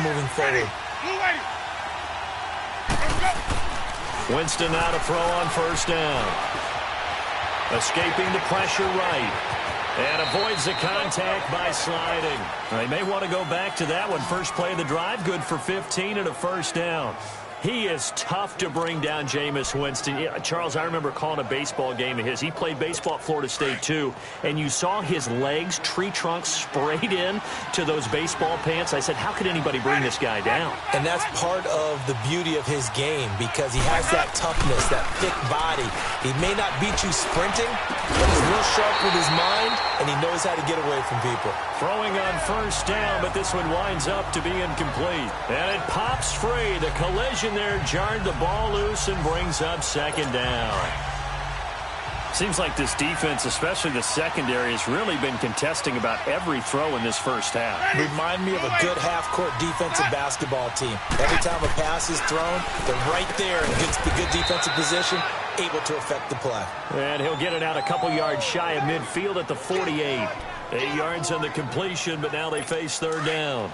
moving forward. Winston now to throw on first down. Escaping the pressure right. And avoids the contact by sliding. They may want to go back to that one. First play of the drive, good for 15 and a first down. He is tough to bring down, Jameis Winston. Yeah, Charles, I remember calling a baseball game of his. He played baseball at Florida State, too, and you saw his legs, tree trunks sprayed in to those baseball pants. I said, how could anybody bring this guy down? And that's part of the beauty of his game because he has that toughness, that thick body. He may not beat you sprinting, but he's real sharp with his mind, and he knows how to get away from people. Throwing on first down, but this one winds up to be incomplete. And it pops free. The collision there jarred the ball loose and brings up second down. Seems like this defense, especially the secondary, has really been contesting about every throw in this first half. Remind me of a good half-court defensive basketball team. Every time a pass is thrown, they're right there in the good defensive position, able to affect the play. And he'll get it out a couple yards shy of midfield at the 48. 8 yards on the completion, but now they face third down.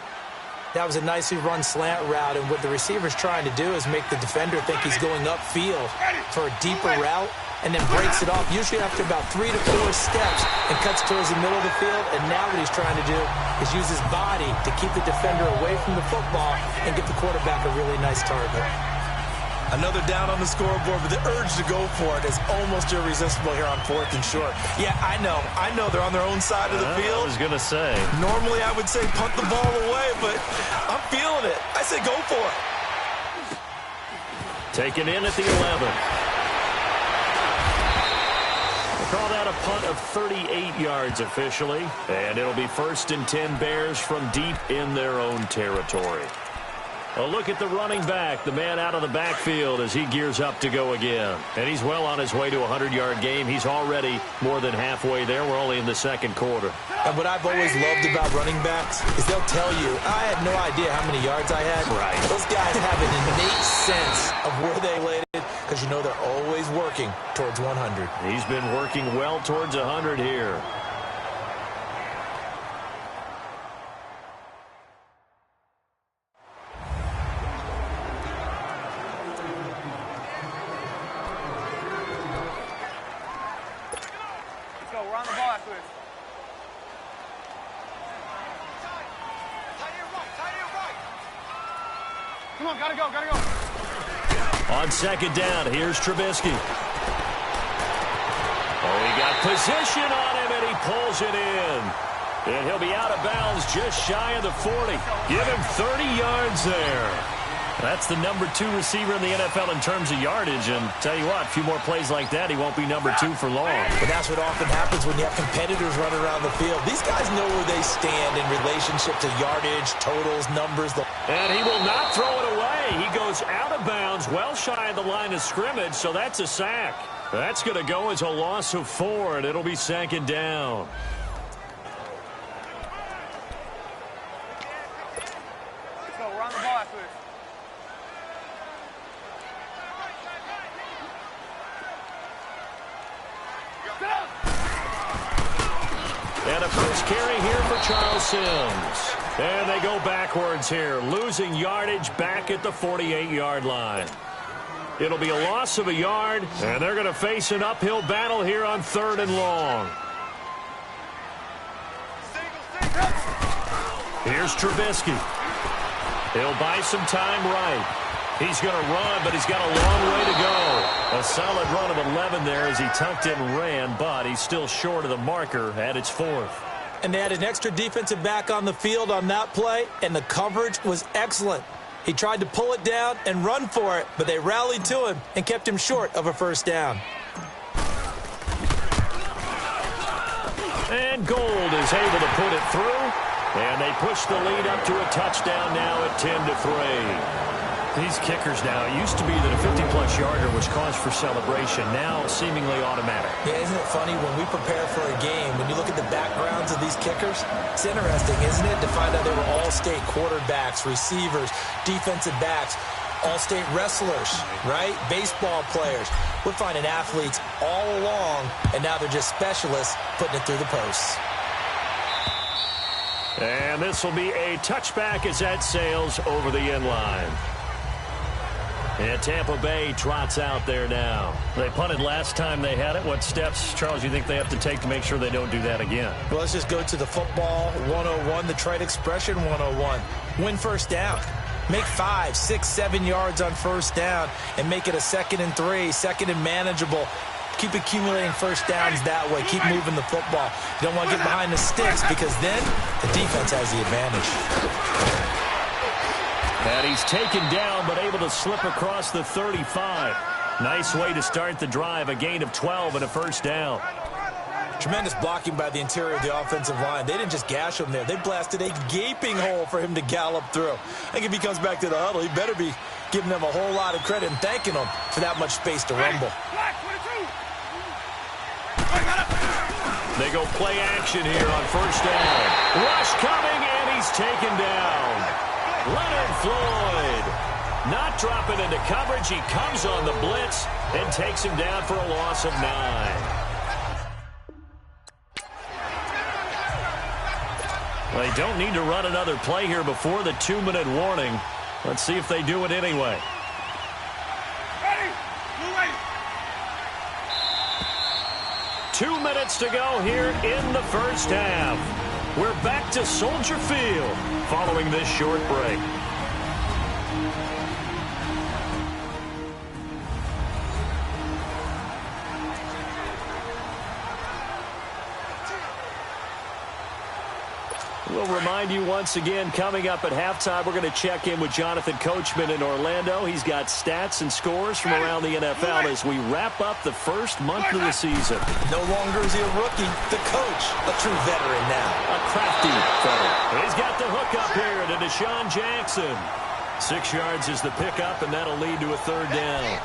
That was a nicely run slant route, and what the receiver's trying to do is make the defender think he's going upfield for a deeper route and then breaks it off, usually after about 3 to 4 steps, and cuts towards the middle of the field. And now what he's trying to do is use his body to keep the defender away from the football and get the quarterback a really nice target. Another down on the scoreboard, but the urge to go for it is almost irresistible here on 4th and short. Yeah, I know they're on their own side of the field. I was going to say. Normally I would say punt the ball away, but I'm feeling it. I say go for it. Taken in at the 11. We'll call that a punt of 38 yards officially, and it'll be 1st and 10 Bears from deep in their own territory. A look at the running back, the man out of the backfield as he gears up to go again. And he's well on his way to a 100-yard game. He's already more than halfway there. We're only in the second quarter. And what I've always loved about running backs is they'll tell you, I had no idea how many yards I had. Right. Those guys have an innate sense of where they landed because you know they're always working towards 100. He's been working well towards 100 here. Come on, gotta go. On second down, here's Trubisky. Oh, he got position on him, and he pulls it in. And he'll be out of bounds just shy of the 40. Give him 30 yards there. That's the number 2 receiver in the NFL in terms of yardage. And tell you what, a few more plays like that, he won't be number 2 for long. But that's what often happens when you have competitors running around the field. These guys know where they stand in relationship to yardage, totals, numbers. And he will not throw it away. He goes out of bounds, well shy of the line of scrimmage, so that's a sack. That's going to go as a loss of 4, and it'll be second down. Let's go, we're on the ball after this. And a first carry here for Charles Sims. And they go backwards here, losing yardage back at the 48-yard line. It'll be a loss of a yard, and they're going to face an uphill battle here on 3rd and long. Here's Trubisky. He'll buy some time right. He's going to run, but he's got a long way to go. A solid run of 11 there as he tucked it and ran, but he's still short of the marker at its 4th. And they had an extra defensive back on the field on that play, and the coverage was excellent. He tried to pull it down and run for it, but they rallied to him and kept him short of a first down. And Gold is able to put it through, and they push the lead up to a touchdown now at 10-3. These kickers now, it used to be that a 50-plus yarder was cause for celebration, now seemingly automatic. Yeah, isn't it funny when we prepare for a game, when you look at the backgrounds of these kickers, it's interesting, isn't it, to find out they were all-state quarterbacks, receivers, defensive backs, all-state wrestlers, right? Baseball players. We're finding athletes all along, and now they're just specialists putting it through the posts. And this will be a touchback as that sails over the end line. And Tampa Bay trots out there now. They punted last time they had it. What steps, Charles, you think they have to take to make sure they don't do that again? Well, let's just go to the football 101, the trite expression 101. Win first down. Make 5, 6, 7 yards on first down and make it a 2nd and 3, 2nd and manageable. Keep accumulating first downs that way. Keep moving the football. You don't want to get behind the sticks because then the defense has the advantage. And he's taken down but able to slip across the 35. Nice way to start the drive. A gain of 12 and a first down. Tremendous blocking by the interior of the offensive line. They didn't just gash him there. They blasted a gaping hole for him to gallop through. I think if he comes back to the huddle, he better be giving them a whole lot of credit and thanking them for that much space to rumble. They go play action here on first down. Rush coming, and he's taken down. Leonard Floyd not dropping into coverage. He comes on the blitz and takes him down for a loss of 9. They don't need to run another play here before the 2-minute warning. Let's see if they do it anyway. 2 minutes to go here in the first half. We're back to Soldier Field following this short break. We'll remind you once again, coming up at halftime, we're going to check in with Jonathan Coachman in Orlando. He's got stats and scores from around the NFL as we wrap up the first month of the season. No longer is he a rookie. The coach, a true veteran now. A crafty veteran. He's got the hook up here to Deshaun Jackson. 6 yards is the pickup, and that'll lead to a third down.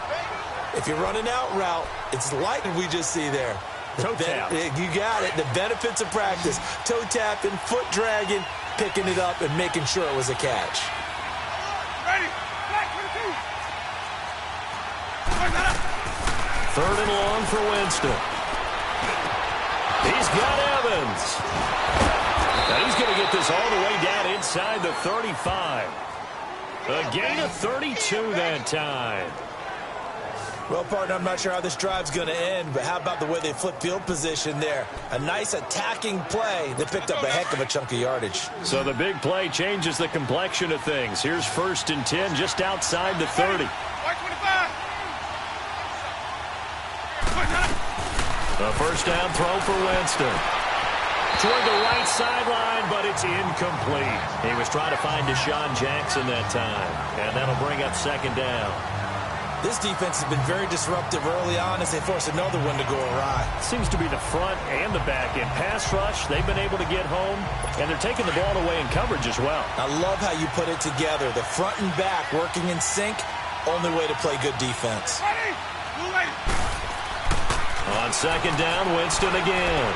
If you're running out route, it's like we just see there. Toe tap. You got it. The benefits of practice. Toe tapping, foot dragging, picking it up, and making sure it was a catch. Third and long for Winston. He's got Evans. Now he's going to get this all the way down inside the 35. A gain of 32 that time. Well, partner, I'm not sure how this drive's going to end, but how about the way they flip field position there? A nice attacking play that picked up a heck of a chunk of yardage. So the big play changes the complexion of things. Here's 1st and 10 just outside the 30. A first down throw for Winston. Toward the right sideline, but it's incomplete. He was trying to find Deshaun Jackson that time, and that'll bring up 2nd down. This defense has been very disruptive early on as they force another one to go awry. Seems to be the front and the back end. Pass rush, they've been able to get home, and they're taking the ball away in coverage as well. I love how you put it together. The front and back working in sync, only way to play good defense. On 2nd down, Winston again.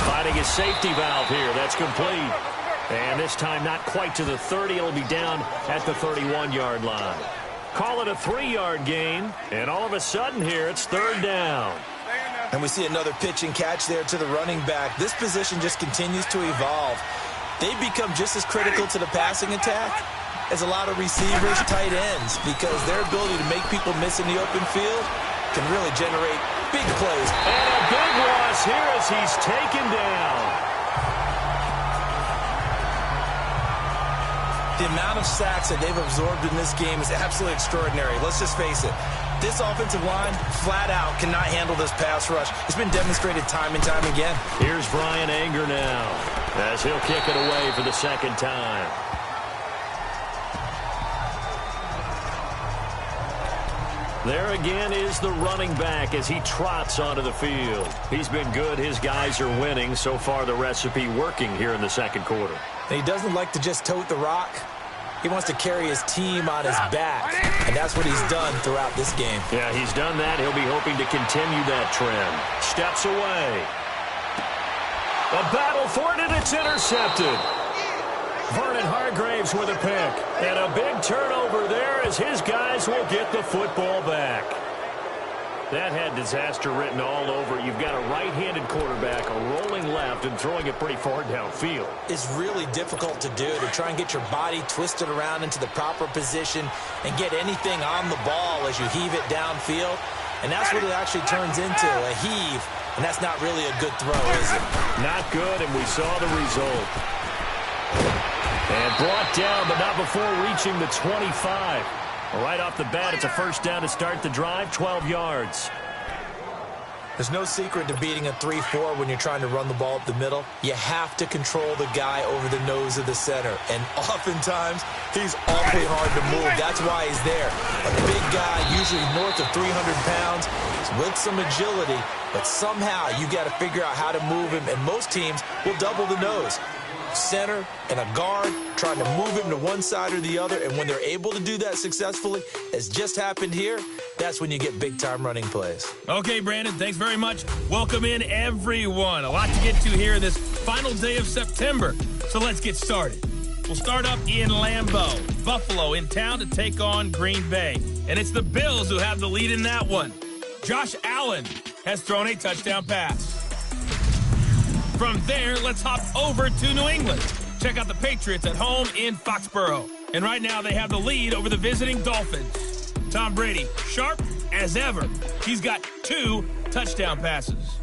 Finding his safety valve here. That's complete. And this time not quite to the 30. It'll be down at the 31-yard line. Call it a 3-yard gain. And all of a sudden here, it's 3rd down. And we see another pitch and catch there to the running back. This position just continues to evolve. They become just as critical to the passing attack as a lot of receivers, tight ends, because their ability to make people miss in the open field can really generate big plays. And a big loss here as he's taken down. The amount of sacks that they've absorbed in this game is absolutely extraordinary. Let's just face it. This offensive line, flat out, cannot handle this pass rush. It's been demonstrated time and time again. Here's Brian Anger now as he'll kick it away for the 2nd time. There again is the running back as he trots onto the field. He's been good. His guys are winning. So far, the recipe working here in the 2nd quarter. And he doesn't like to just tote the rock. He wants to carry his team on his back, and that's what he's done throughout this game. Yeah, he's done that. He'll be hoping to continue that trend. Steps away. A battle for it, and it's intercepted. Vernon Hargraves with a pick. And a big turnover there as his guys will get the football back. That had disaster written all over it. You've got a right-handed quarterback, a rolling left, and throwing it pretty far downfield. It's really difficult to do, to try and get your body twisted around into the proper position and get anything on the ball as you heave it downfield. And that's what it actually turns into, a heave. And that's not really a good throw, is it? Not good, and we saw the result. And brought down, but not before reaching the 25. Right off the bat, it's a first down to start the drive, 12 yards. There's no secret to beating a 3-4 when you're trying to run the ball up the middle. You have to control the guy over the nose of the center. And oftentimes, he's awfully hard to move. That's why he's there. A big guy, usually north of 300 pounds, with some agility. But somehow, you got to figure out how to move him. And most teams will double the nose. Center and a guard trying to move him to one side or the other, and when they're able to do that successfully, as just happened here, that's when you get big-time running plays. Okay, Brandon, thanks very much. Welcome in, everyone. A lot to get to here this final day of September, so let's get started. We'll start up in Lambeau. Buffalo in town to take on Green Bay, and it's the Bills who have the lead in that one. Josh Allen has thrown a touchdown pass. From there, let's hop over to New England. Check out the Patriots at home in Foxborough. And right now, they have the lead over the visiting Dolphins. Tom Brady, sharp as ever. He's got 2 touchdown passes.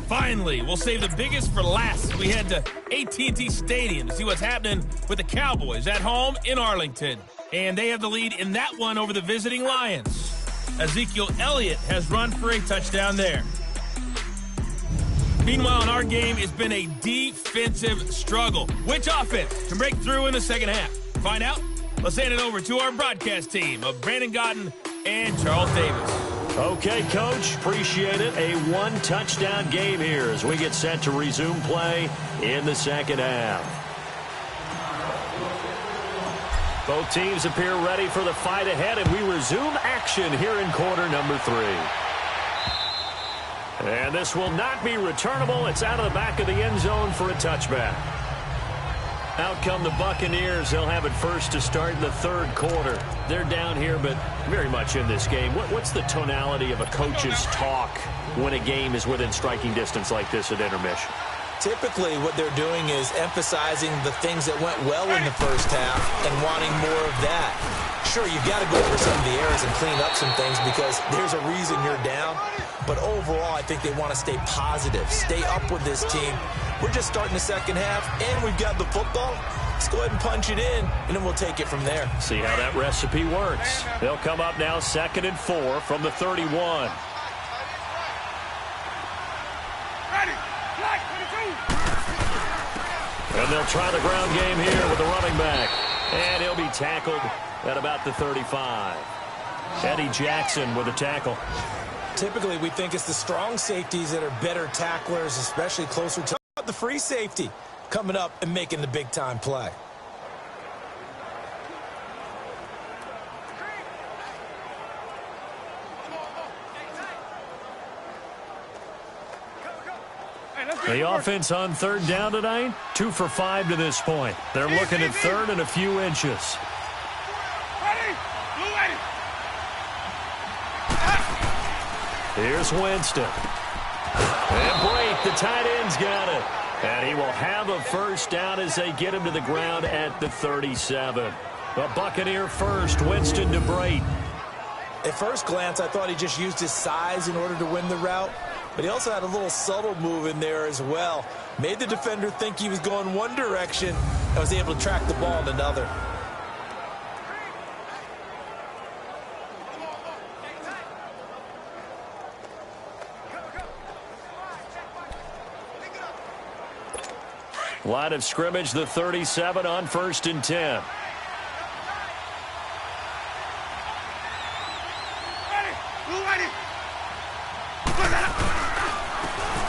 Finally, we'll save the biggest for last. We head to AT&T Stadium to see what's happening with the Cowboys at home in Arlington. And they have the lead in that one over the visiting Lions. Ezekiel Elliott has run for a touchdown there. Meanwhile, in our game, it's been a defensive struggle. Which offense can break through in the second half? Find out? Let's hand it over to our broadcast team of Brandon Gaudin and Charles Davis. Okay, Coach, appreciate it. A 1-touchdown game here as we get set to resume play in the second half. Both teams appear ready for the fight ahead, and we resume action here in quarter number 3. And this will not be returnable. It's out of the back of the end zone for a touchback. Out come the Buccaneers. They'll have it first to start in the third quarter. They're down here, but very much in this game. What's the tonality of a coach's talk when a game is within striking distance like this at intermission? Typically, what they're doing is emphasizing the things that went well in the first half and wanting more of that. Sure, you've got to go over some of the errors and clean up some things because there's a reason you're down. But overall, I think they want to stay positive, stay up with this team. We're just starting the second half, and we've got the football. Let's go ahead and punch it in, and then we'll take it from there. See how that recipe works. They'll come up now 2nd and 4 from the 31. And they'll try the ground game here with the running back. And he'll be tackled at about the 35. Eddie Jackson with a tackle. Typically, we think it's the strong safeties that are better tacklers, especially closer to the free safety coming up and making the big-time play. The offense on 3rd down tonight, 2 for 5 to this point. They're looking at 3rd and a few inches. Here's Winston. And Blake, the tight end's got it. And he will have a first down as they get him to the ground at the 37. The Buccaneer first, Winston to Brate. At first glance, I thought he just used his size in order to win the route. But he also had a little subtle move in there as well. Made the defender think he was going one direction and was able to track the ball in another. Line of scrimmage, the 37 on 1st and 10.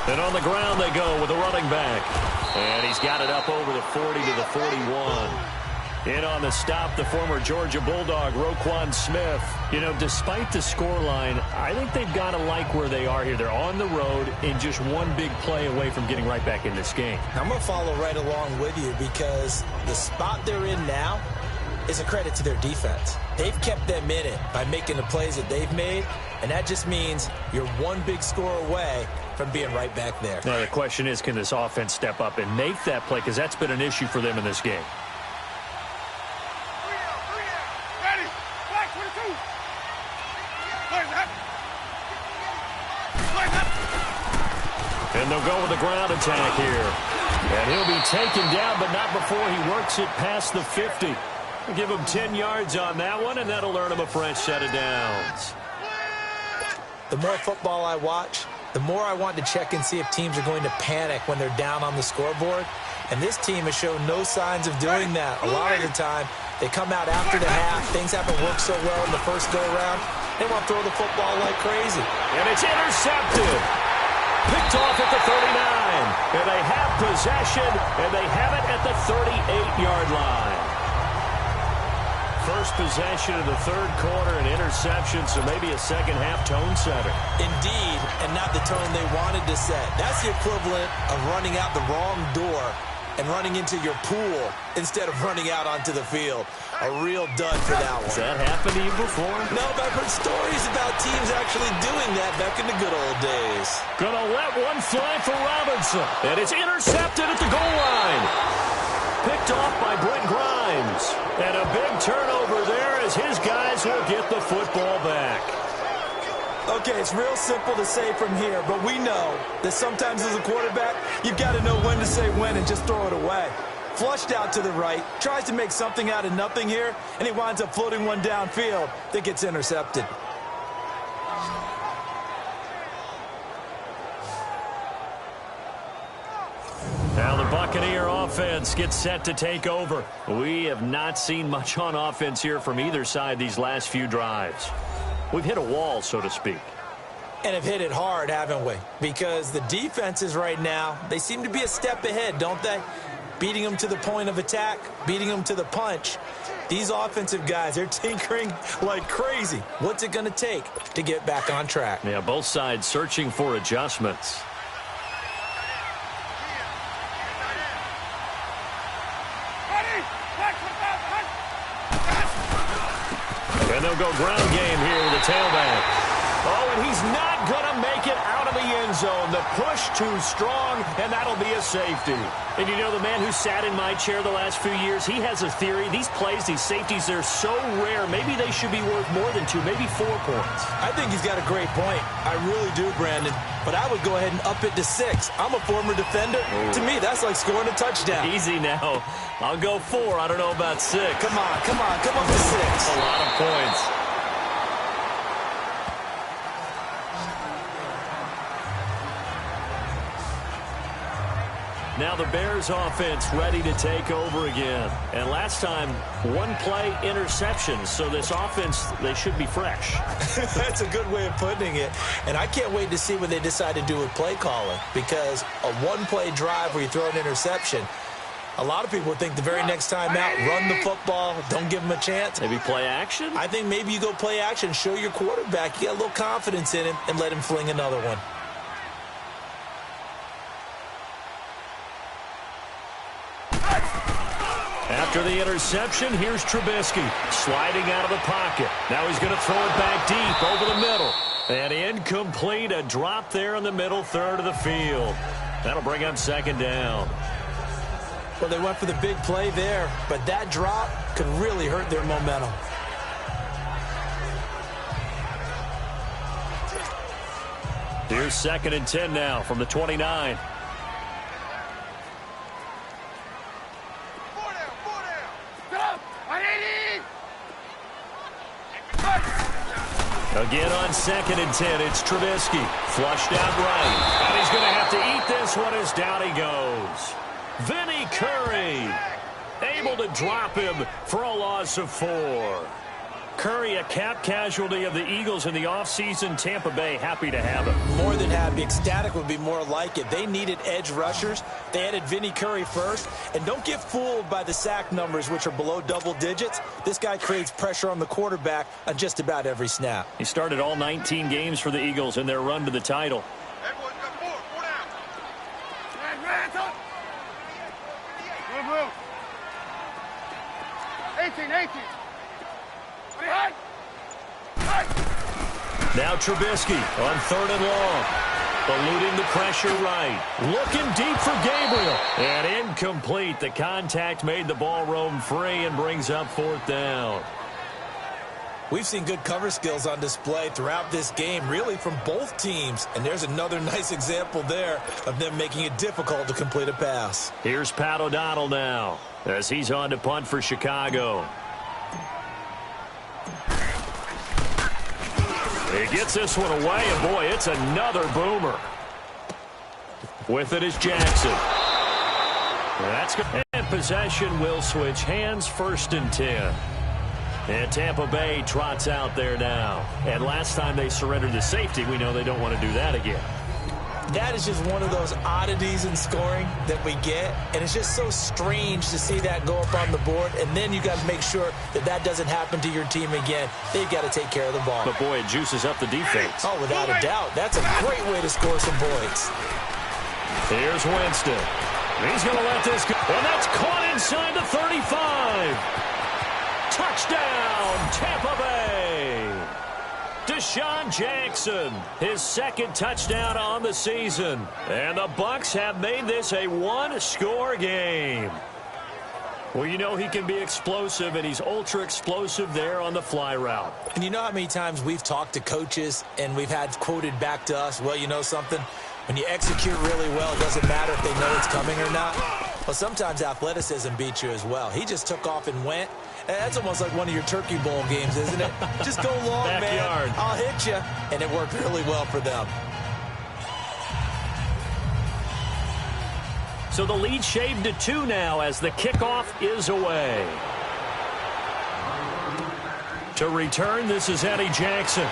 And on the ground they go with a running back. And he's got it up over the 40 to the 41. In on the stop, the former Georgia Bulldog, Roquan Smith. You know, despite the scoreline, I think they've got to like where they are here. They're on the road and just one big play away from getting right back in this game. I'm going to follow right along with you because the spot they're in now, is a credit to their defense. They've kept them in it by making the plays that they've made, and that just means you're one big score away from being right back there. Now, the question is, can this offense step up and make that play? Because that's been an issue for them in this game. And they'll go with the ground attack here. And he'll be taken down, but not before he works it past the 50. We'll give him 10 yards on that one, and that'll earn him a fresh set of downs. The more football I watch, the more I want to check and see if teams are going to panic when they're down on the scoreboard. And this team has shown no signs of doing that. A lot of the time, they come out after the half. Things haven't worked so well in the first go-around. They want to throw the football like crazy. And it's intercepted. Picked off at the 39. And they have possession, and they have it at the 38-yard line. First possession of the third quarter, an interception, so maybe a second-half tone setter. Indeed, and not the tone they wanted to set. That's the equivalent of running out the wrong door and running into your pool instead of running out onto the field. A real dud for that one. Has that happened to you before? No, but I've heard stories about teams actually doing that back in the good old days. Gonna let one fly for Robinson. And it's intercepted at the goal line. Picked off by Brent Grimes. And a big turnover there as his guys will get the football back. Okay, it's real simple to say from here, but we know that sometimes as a quarterback, you've got to know when to say when and just throw it away. Flushed out to the right, tries to make something out of nothing here, and he winds up floating one downfield that gets intercepted. Now the Buccaneer offense gets set to take over. We have not seen much on offense here from either side these last few drives. We've hit a wall, so to speak. And have hit it hard, haven't we? Because the defenses right now, they seem to be a step ahead, don't they? Beating them to the point of attack, beating them to the punch. These offensive guys, they're tinkering like crazy. What's it going to take to get back on track? Yeah, both sides searching for adjustments. And they'll go ground game here with the tailback. Oh, and he's not going to make it out of the end zone. The push too strong, and that'll be a safety. And you know, the man who sat in my chair the last few years, he has a theory. These plays, these safeties, they're so rare. Maybe they should be worth more than 2, maybe 4 points. I think he's got a great point. I really do, Brandon. But I would go ahead and up it to 6. I'm a former defender. Ooh. To me, that's like scoring a touchdown. Easy now. I'll go 4. I don't know about 6. Come on. Come up to 6. That's a lot of points. Now the Bears offense ready to take over again. And last time, one play interception. So this offense, they should be fresh. That's a good way of putting it. And I can't wait to see what they decide to do with play calling. Because a one-play drive where you throw an interception, a lot of people think the very next time out, run the football, don't give them a chance. Maybe play action? I think maybe you go play action, show your quarterback, you got a little confidence in him, and let him fling another one. After the interception, here's Trubisky sliding out of the pocket. Now he's going to throw it back deep over the middle. And incomplete, a drop there in the middle third of the field. That'll bring up second down. Well, they went for the big play there, but that drop could really hurt their momentum. Here's 2nd and 10 now from the 29. Again on 2nd and 10, it's Trubisky. Flushed out right. And he's going to have to eat this one as down he goes. Vinny Curry able to drop him for a loss of 4. Curry, a cap casualty of the Eagles in the offseason. Tampa Bay happy to have him. More than happy. Ecstatic would be more like it. They needed edge rushers. They added Vinny Curry first. And don't get fooled by the sack numbers, which are below double digits. This guy creates pressure on the quarterback on just about every snap. He started all 19 games for the Eagles in their run to the title. 18. Now Trubisky on 3rd and long. Eluding the pressure right. Looking deep for Gabriel. And incomplete. The contact made the ball roam free and brings up 4th down. We've seen good cover skills on display throughout this game, really from both teams. And there's another nice example there of them making it difficult to complete a pass. Here's Pat O'Donnell now as he's on to punt for Chicago. He gets this one away, and boy, it's another boomer. With it is Jackson. That's good. And possession will switch hands, 1st and 10. And Tampa Bay trots out there now. And last time they surrendered to safety, we know they don't want to do that again. That is just one of those oddities in scoring that we get, and it's just so strange to see that go up on the board, and then you got to make sure that that doesn't happen to your team again. They've got to take care of the ball. But, boy, it juices up the defense. Oh, without a doubt. That's a great way to score some points. Here's Winston. He's going to let this go. And that's caught inside the 35. Touchdown, Tampa Bay. Deshaun Jackson, his 2nd touchdown on the season. And the Bucs have made this a 1-score game. Well, you know he can be explosive, and he's ultra-explosive there on the fly route. And you know how many times we've talked to coaches and we've had quoted back to us, well, you know something? When you execute really well, it doesn't matter if they know it's coming or not. Well, sometimes athleticism beats you as well. He just took off and went. That's almost like one of your Turkey Bowl games, isn't it? Just go long, Backyard. man. I'll hit you. And it worked really well for them. So the lead shaved to 2 now as the kickoff is away. To return, this is Eddie Jackson.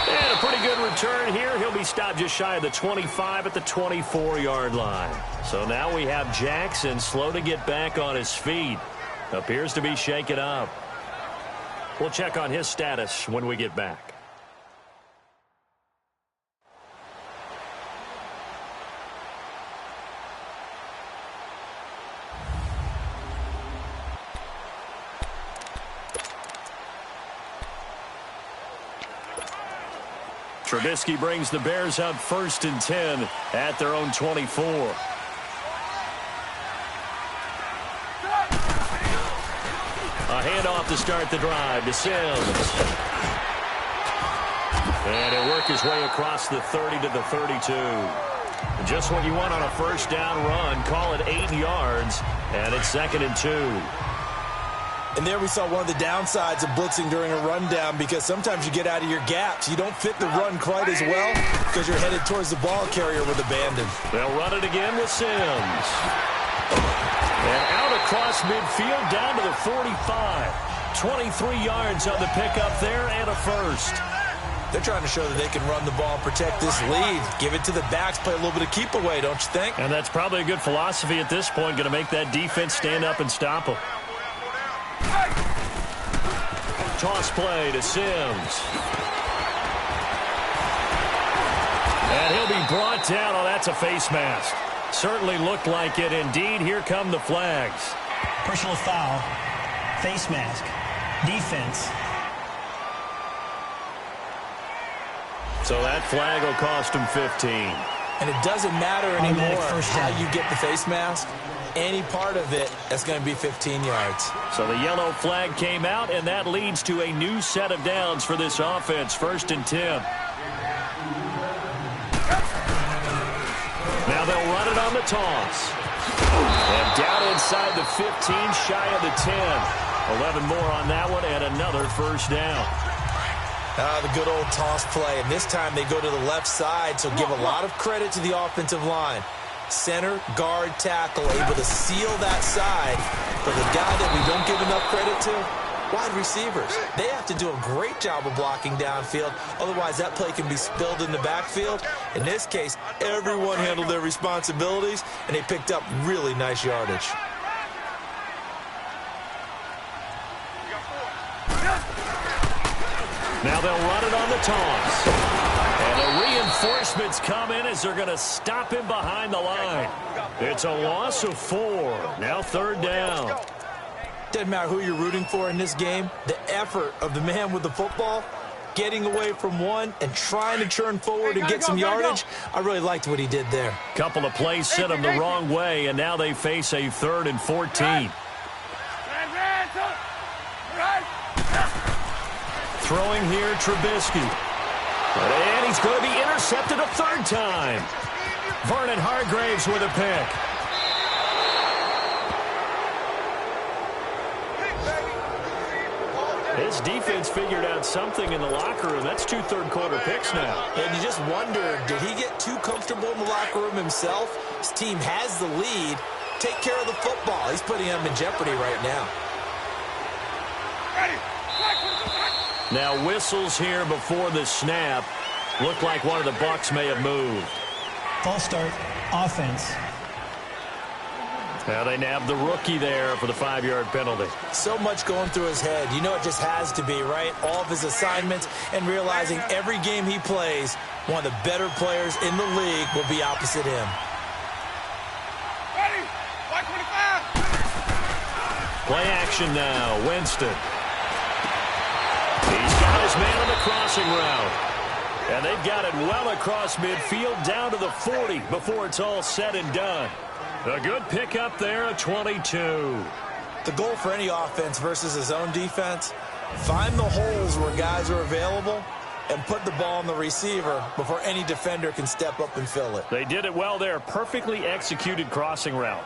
And a pretty good return here. He'll be stopped just shy of the 25 at the 24-yard line. So now we have Jackson slow to get back on his feet. Appears to be shaken up. We'll check on his status when we get back. Trubisky brings the Bears up 1st and 10 at their own 24. A handoff to start the drive to Sims. And he'll work his way across the 30 to the 32. Just what you want on a 1st down run. Call it 8 yards, and it's 2nd and 2. And there we saw one of the downsides of blitzing during a rundown, because sometimes you get out of your gaps. You don't fit the run quite as well because you're headed towards the ball carrier with abandon. They'll run it again with Sims. And out across midfield down to the 45. 23 yards on the pickup there and a 1st. They're trying to show that they can run the ball, protect this lead, give it to the backs, play a little bit of keep away, don't you think? And that's probably a good philosophy at this point, going to make that defense stand up and stop them. Toss play to Sims. And he'll be brought down. Oh, that's a face mask. Certainly looked like it. Indeed, here come the flags. Personal foul, face mask, defense. So that flag will cost him 15. And it doesn't matter anymore how down. you get the face mask. Any part of it, that's going to be 15 yards. So the yellow flag came out, and that leads to a new set of downs for this offense. 1st and 10. Now they'll run it on the toss. And down inside the 15, shy of the 10. 11 more on that one, and another 1st down. The good old toss play. And this time they go to the left side, so give a lot of credit to the offensive line. Center, guard, tackle, able to seal that side. But the guy that we don't give enough credit to, wide receivers. They have to do a great job of blocking downfield. Otherwise, that play can be spilled in the backfield. In this case, everyone handled their responsibilities, and they picked up really nice yardage. Now they'll run it on the toss. And the reinforcements come in as they're going to stop him behind the line. It's a loss of 4. Now 3rd down. Doesn't matter who you're rooting for in this game, the effort of the man with the football, getting away from one and trying to churn forward and get some yardage, I really liked what he did there. Couple of plays sent him the wrong way, and now they face a 3rd and 14. Throwing here, Trubisky. And he's going to be intercepted a 3rd time. Vernon Hargreaves with a pick. His defense figured out something in the locker room. That's 2 third-quarter picks now. And you just wonder, did he get too comfortable in the locker room himself? His team has the lead. Take care of the football. He's putting them in jeopardy right now. Now whistles here before the snap. Looked like one of the Bucs may have moved. False start, offense. Now they nabbed the rookie there for the 5-yard penalty. So much going through his head. You know it just has to be, right? All of his assignments and realizing every game he plays, one of the better players in the league will be opposite him. Ready? 125. Play action now. Winston. He's got his man on the crossing route. And they've got it well across midfield down to the 40 before it's all said and done. A good pickup there, a 22. The goal for any offense versus his own defense, find the holes where guys are available and put the ball on the receiver before any defender can step up and fill it. They did it well there. Perfectly executed crossing route.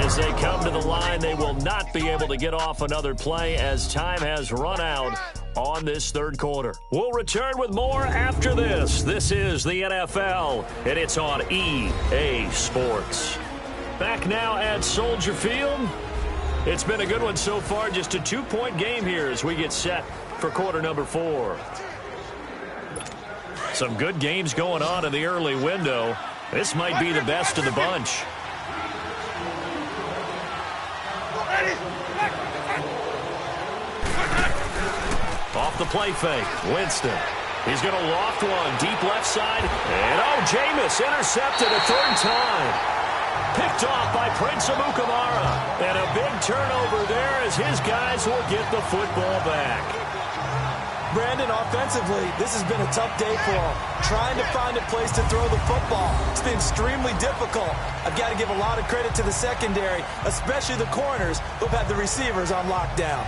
As they come to the line, they will not be able to get off another play as time has run out on this 3rd quarter. We'll return with more after this. This is the NFL, and it's on EA Sports. Back now at Soldier Field. It's been a good one so far. Just a 2-point game here as we get set for quarter number 4. Some good games going on in the early window. This might be the best of the bunch. Off the play fake, Winston. He's going to loft one, deep left side. And, Jameis intercepted a 3rd time. Picked off by Prince Amukamara. And a big turnover there as his guys will get the football back. Brandon, offensively, this has been a tough day for him. Trying to find a place to throw the football. It's been extremely difficult. I've got to give a lot of credit to the secondary, especially the corners who've had the receivers on lockdown.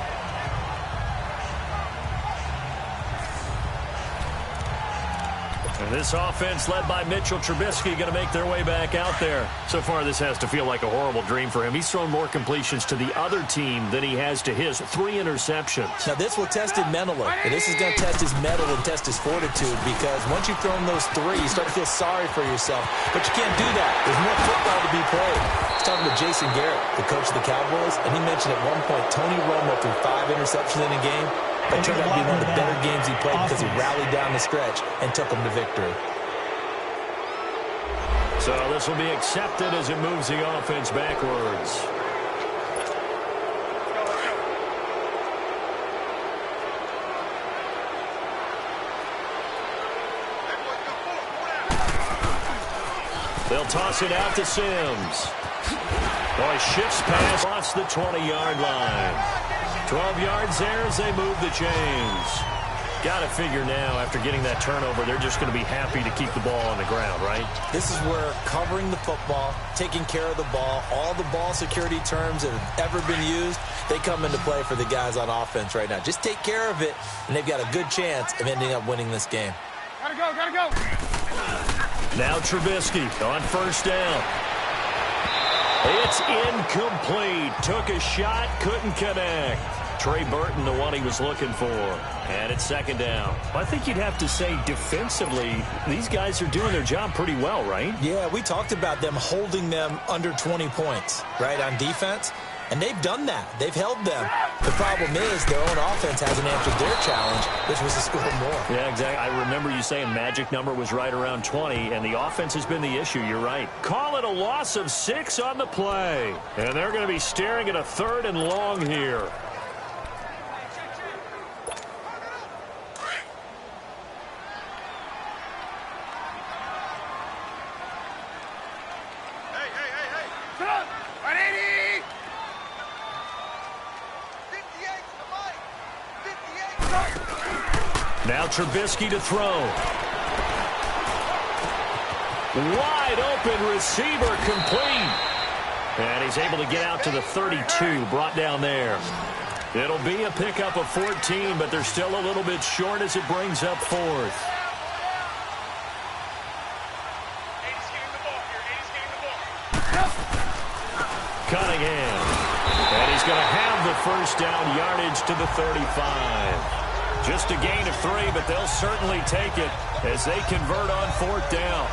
And this offense led by Mitchell Trubisky going to make their way back out there. So far, this has to feel like a horrible dream for him. He's thrown more completions to the other team than he has to his. 3 interceptions. Now, this will test him mentally. And this is going to test his mettle and test his fortitude because once you've thrown those 3, you start to feel sorry for yourself. But you can't do that. There's more football to be played. I was talking with Jason Garrett, the coach of the Cowboys, and he mentioned at one point Tony Romo threw 5 interceptions in a game. But it turned out to be one of the better games he played because he rallied down the stretch and took him to victory. So this will be accepted as it moves the offense backwards. They'll toss it out to Sims. Boy, shifts pass across the 20-yard line. 12 yards there as they move the chains. Got to figure now, after getting that turnover, they're just going to be happy to keep the ball on the ground, right? This is where covering the football, taking care of the ball, all the ball security terms that have ever been used, they come into play for the guys on offense right now. Just take care of it, and they've got a good chance of ending up winning this game. Gotta go, gotta go. Now Trubisky on 1st down. It's incomplete. Took a shot, couldn't connect. Trey Burton, the one he was looking for. And it's 2nd down. I think you'd have to say defensively, these guys are doing their job pretty well, right? Yeah, we talked about them holding them under 20 points, right, on defense. And they've done that. They've held them. The problem is their own offense hasn't answered their challenge, which was to score more. Yeah, exactly. I remember you saying magic number was right around 20, and the offense has been the issue. You're right. Call it a loss of 6 on the play. And they're going to be staring at a 3rd and long here. Now Trubisky to throw. Wide open receiver complete. And he's able to get out to the 32, brought down there. It'll be a pickup of 14, but they're still a little bit short as it brings up 4th. Cunningham. And he's going to have the first down, yardage to the 35. Just a gain of 3, but they'll certainly take it as they convert on 4th down.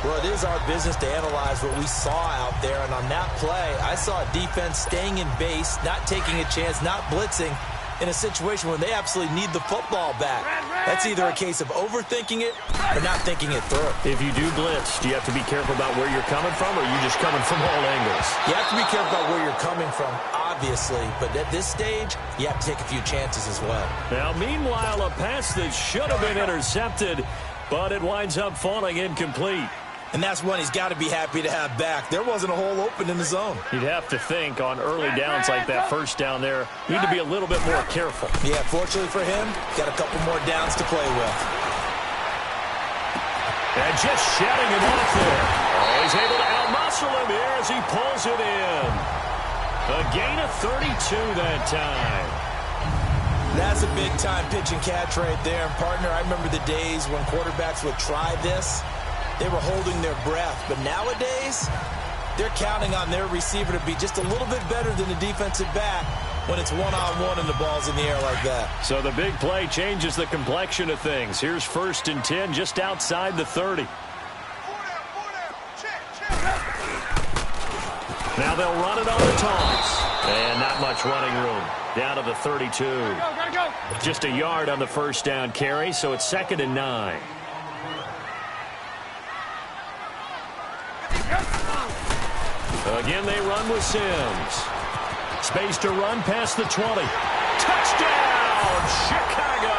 Well, it is our business to analyze what we saw out there, and on that play, I saw a defense staying in base, not taking a chance, not blitzing, in a situation where they absolutely need the football back. That's either a case of overthinking it or not thinking it through. If you do blitz, do you have to be careful about where you're coming from, or are you just coming from all angles? You have to be careful about where you're coming from, obviously, but at this stage, you have to take a few chances as well. Now, meanwhile, a pass that should have been intercepted, but it winds up falling incomplete. And that's one he's got to be happy to have back. There wasn't a hole open in the zone. You'd have to think on early downs like that first down there, you need to be a little bit more careful. Yeah, fortunately for him, got a couple more downs to play with. And just shutting him off there. Oh, he's able to outmuscle him here as he pulls it in. A gain of 32 that time. That's a big-time pitch and catch right there. And, partner, I remember the days when quarterbacks would try this. They were holding their breath. But nowadays, they're counting on their receiver to be just a little bit better than the defensive back when it's one-on-one and the ball's in the air like that. So the big play changes the complexion of things. Here's 1st and 10 just outside the 30. Now they'll run it on the toss. And not much running room. Down to the 32. Gotta go. Just a yard on the first down carry, so it's 2nd and 9. Again, they run with Sims. Space to run past the 20. Touchdown, Chicago!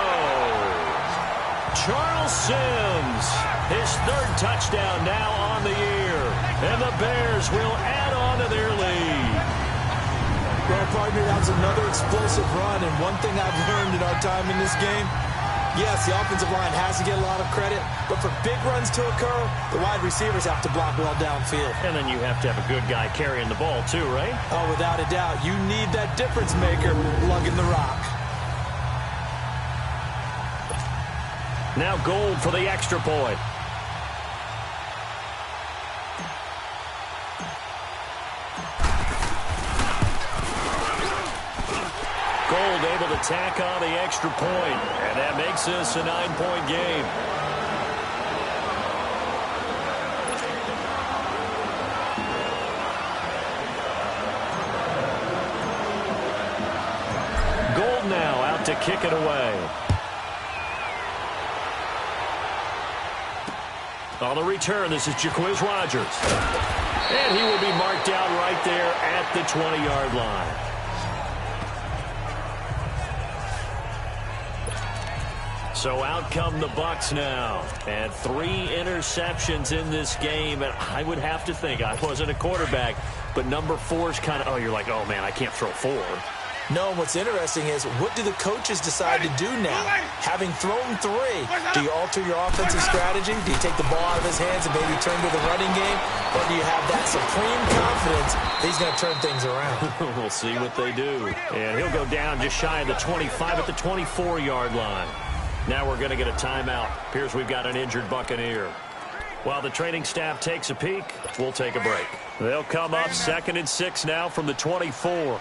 Charles Sims, his 3rd touchdown now on the year. And the Bears will add on to their lead. Well, partner, that was another explosive run. And one thing I've learned in our time in this game, yes, the offensive line has to get a lot of credit, but for big runs to occur, the wide receivers have to block well downfield. And then you have to have a good guy carrying the ball too, right? Oh, without a doubt. You need that difference maker lugging the rock. Now Gold for the extra point. Gold able to tack on the extra point, and that makes this a 9-point game. Gold now out to kick it away. On the return, this is Jacquizz Rodgers. And he will be marked out right there at the 20-yard line. So out come the Bucs now. And 3 interceptions in this game. And I would have to think, I wasn't a quarterback, but number 4's kind of, you're like, oh, man, I can't throw 4. No, what's interesting is, what do the coaches decide to do now? Having thrown 3, do you alter your offensive strategy? Do you take the ball out of his hands and maybe turn to the running game? Or do you have that supreme confidence that he's going to turn things around? We'll see what they do. And he'll go down just shy of the 25 at the 24-yard line. Now we're going to get a timeout. Appears we've got an injured Buccaneer. While the training staff takes a peek, we'll take a break. They'll come up 2nd and 6 now from the 24.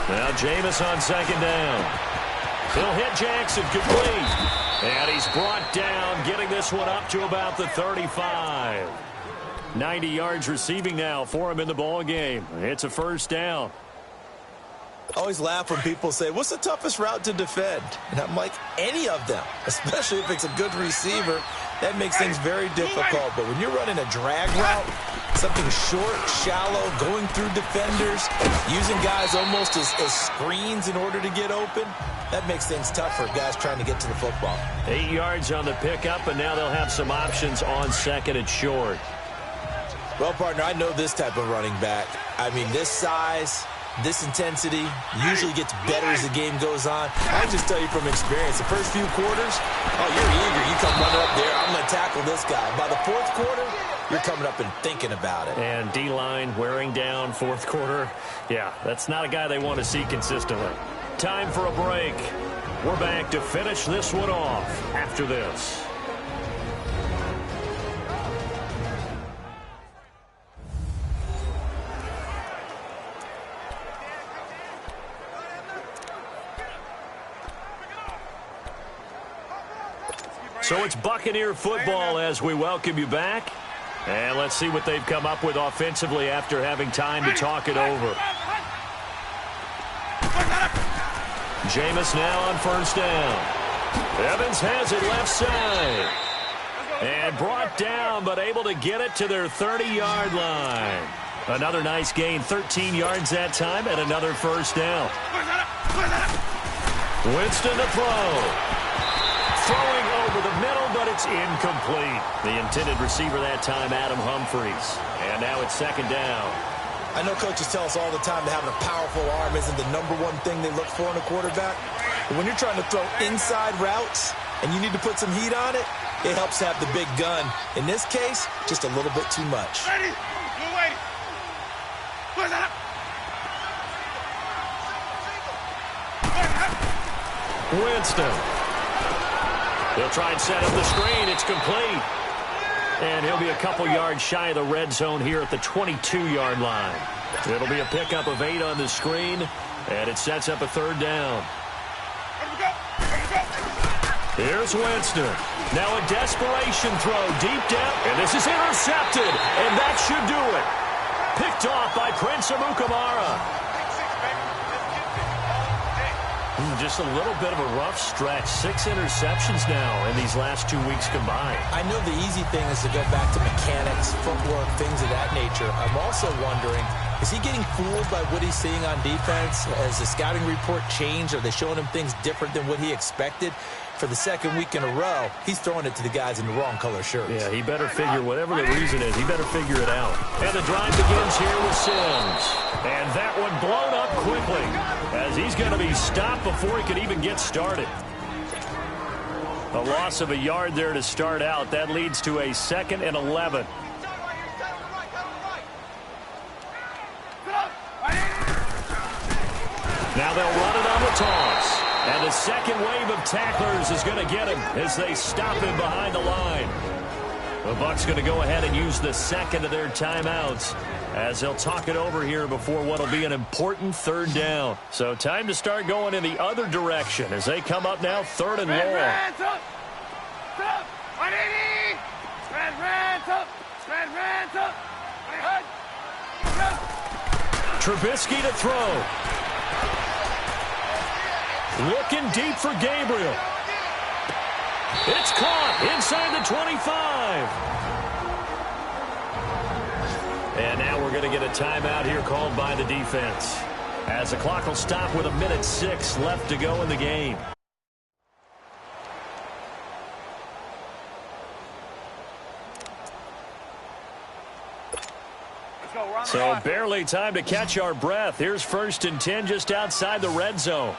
Now Jameis on 2nd down. He'll hit Jackson, complete. And he's brought down, getting this one up to about the 35. 90 yards receiving now for him in the ball game. It's a first down. I always laugh when people say, what's the toughest route to defend? And I'm like, any of them, especially if it's a good receiver. That makes things very difficult. But when you're running a drag route, something short, shallow, going through defenders, using guys almost as screens in order to get open, that makes things tough for guys trying to get to the football. 8 yards on the pickup, and now they'll have some options on second and short. Well, partner, I know this type of running back. I mean, this size, this intensity usually gets better as the game goes on. I can just tell you from experience, the first few quarters, oh, you're eager. You come running up there, I'm going to tackle this guy. By the fourth quarter, you're coming up and thinking about it. And D-line wearing down fourth quarter. Yeah, that's not a guy they want to see consistently. Time for a break. We're back to finish this one off after this. So it's Buccaneer football as we welcome you back. And let's see what they've come up with offensively after having time to talk it over. Jameis now on first down. Evans has it left side. And brought down, but able to get it to their 30-yard line. Another nice gain, 13 yards that time, and another first down. Winston to throw. Throwing over the middle, but it's incomplete. The intended receiver that time, Adam Humphries. And now it's second down. I know coaches tell us all the time that having a powerful arm isn't the number one thing they look for in a quarterback. But when you're trying to throw inside routes and you need to put some heat on it, it helps to have the big gun. In this case, just a little bit too much. Ready? Blue lady. Where's that? Winston. He'll try and set up the screen. It's complete. And he'll be a couple yards shy of the red zone here at the 22-yard line. It'll be a pickup of 8 on the screen, and it sets up a third down. Here's Winston. Now a desperation throw deep down, and this is intercepted, and that should do it. Picked off by Prince Amukamara. Just a little bit of a rough stretch. 6 interceptions now in these last 2 weeks combined. I know the easy thing is to go back to mechanics, footwork, things of that nature. I'm also wondering, is he getting fooled by what he's seeing on defense? Has the scouting report changed? Are they showing him things different than what he expected? For the second week in a row, he's throwing it to the guys in the wrong color shirts. Yeah, he better figure, whatever the reason is, he better figure it out. And the drive begins here with Sims. And that one blown up quickly as he's going to be stopped before he could even get started. A loss of a yard there to start out. That leads to a 2nd and 11. Now they'll run it on the toss. And the second wave of tacklers is going to get him as they stop him behind the line. The Bucs going to go ahead and use the second of their timeouts as they'll talk it over here before what will be an important third down. So time to start going in the other direction as they come up now 3rd and long. Trubisky to throw. Looking deep for Gabriel. It's caught inside the 25. And now we're going to get a timeout here called by the defense, as the clock will stop with 1:06 left to go in the game. So barely time to catch our breath. Here's 1st and 10 just outside the red zone.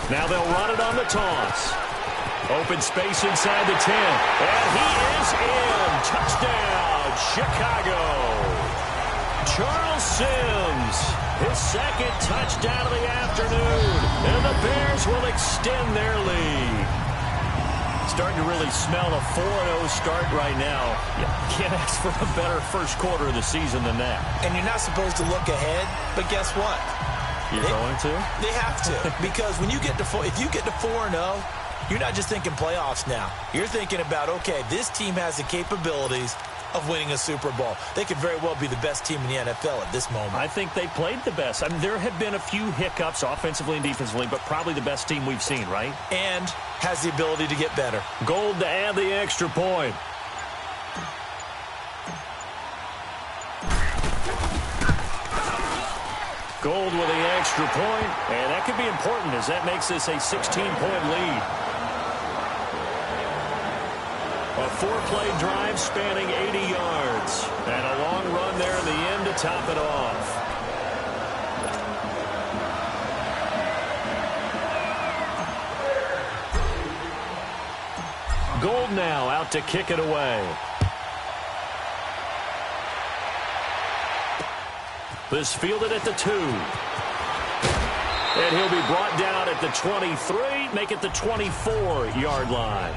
Now they'll run it on the toss. Open space inside the 10. And he is in. Touchdown, Chicago. Charles Sims, his 2nd touchdown of the afternoon. And the Bears will extend their lead. Starting to really smell a 4-0 start right now. You can't ask for a better first quarter of the season than that. And you're not supposed to look ahead, but guess what? You're going to? They have to. Because when you get to if you get to 4-0, you're not just thinking playoffs now. You're thinking about, okay, this team has the capabilities of winning a Super Bowl. They could very well be the best team in the NFL at this moment. I think they played the best. I mean, there have been a few hiccups offensively and defensively, but probably the best team we've seen, right? And has the ability to get better. Gold to add the extra point. Gold with the extra point, and that could be important as that makes this a 16-point lead. A 4-play drive spanning 80 yards, and a long run there in the end to top it off. Gold now out to kick it away. This fielded at the 2. And he'll be brought down at the 23, make it the 24-yard line.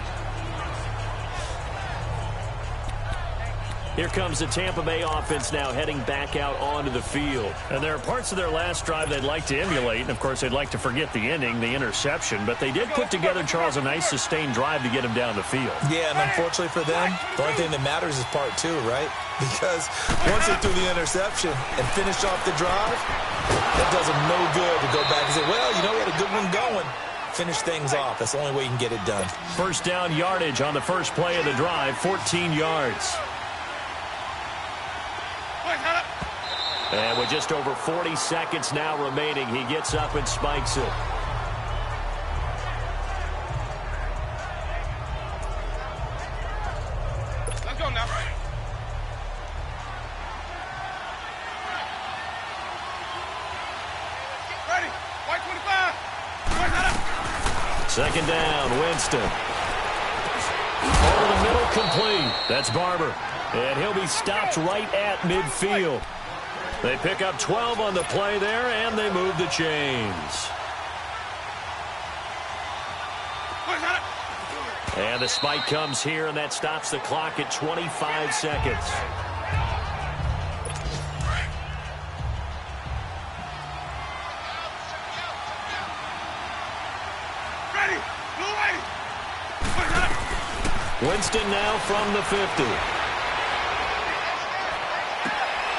Here comes the Tampa Bay offense now heading back out onto the field. And there are parts of their last drive they'd like to emulate. And, of course, they'd like to forget the ending, the interception. But they did put together, Charles, a nice sustained drive to get him down the field. Yeah, and unfortunately for them, the only thing that matters is part 2, right? Because once they threw the interception and finished off the drive, that does them no good to go back and say, well, you know, we had a good one going. Finish things off. That's the only way you can get it done. First down yardage on the first play of the drive, 14 yards. And with just over 40 seconds now remaining, he gets up and spikes it. Let's go now. Ready. White 25. Second down, Winston. Over the middle, complete. That's Barber. And he'll be stopped right at midfield. They pick up 12 on the play there, and they move the chains. And the spike comes here, and that stops the clock at 25 seconds. Ready. Winston now from the 50.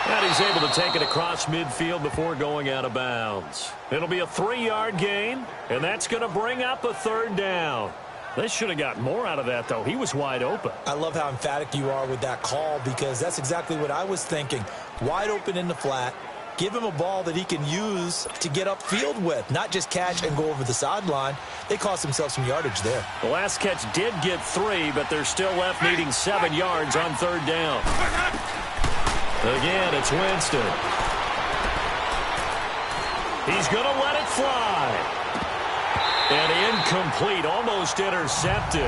And he's able to take it across midfield before going out of bounds. It'll be a 3-yard gain, and that's going to bring up a third down. They should have got more out of that, though. He was wide open. I love how emphatic you are with that call because that's exactly what I was thinking. Wide open in the flat. Give him a ball that he can use to get upfield with, not just catch and go over the sideline. They cost themselves some yardage there. The last catch did get 3, but they're still left needing 7 yards on third down. Again, it's Winston. He's going to let it fly. And incomplete, almost intercepted.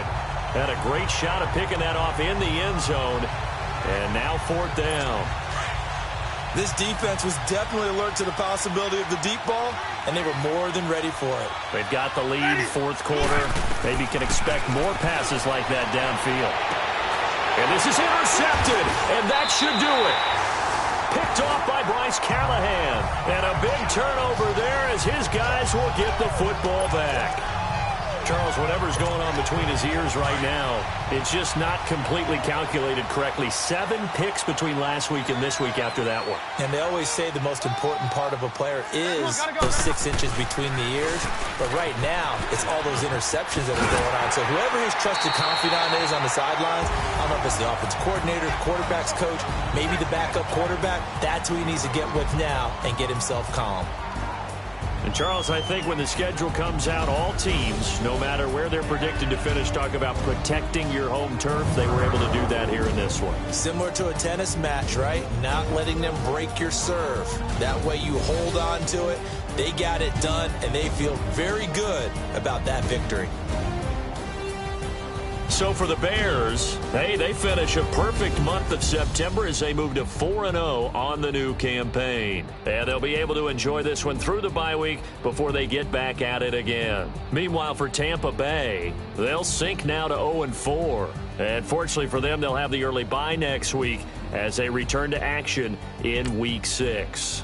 Had a great shot of picking that off in the end zone. And now fourth down. This defense was definitely alert to the possibility of the deep ball, and they were more than ready for it. They've got the lead, fourth quarter. Maybe can expect more passes like that downfield. And this is intercepted, and that should do it. Picked off by Bryce Callahan. And a big turnover there as his guys will get the football back. Charles, whatever's going on between his ears right now, it's just not completely calculated correctly. 7 picks between last week and this week after that one. And they always say the most important part of a player is those 6 inches between the ears. But right now, it's all those interceptions that are going on. So whoever his trusted confidant is on the sidelines, I don't know if it's the offensive coordinator, quarterback's coach, maybe the backup quarterback, that's who he needs to get with now and get himself calm. And, Charles, I think when the schedule comes out, all teams, no matter where they're predicted to finish, talk about protecting your home turf. They were able to do that here in this one. Similar to a tennis match, right? Not letting them break your serve. That way you hold on to it. They got it done, and they feel very good about that victory. So for the Bears, hey, they finish a perfect month of September as they move to 4-0 on the new campaign. And they'll be able to enjoy this one through the bye week before they get back at it again. Meanwhile, for Tampa Bay, they'll sink now to 0-4. And fortunately for them, they'll have the early bye next week as they return to action in Week 6.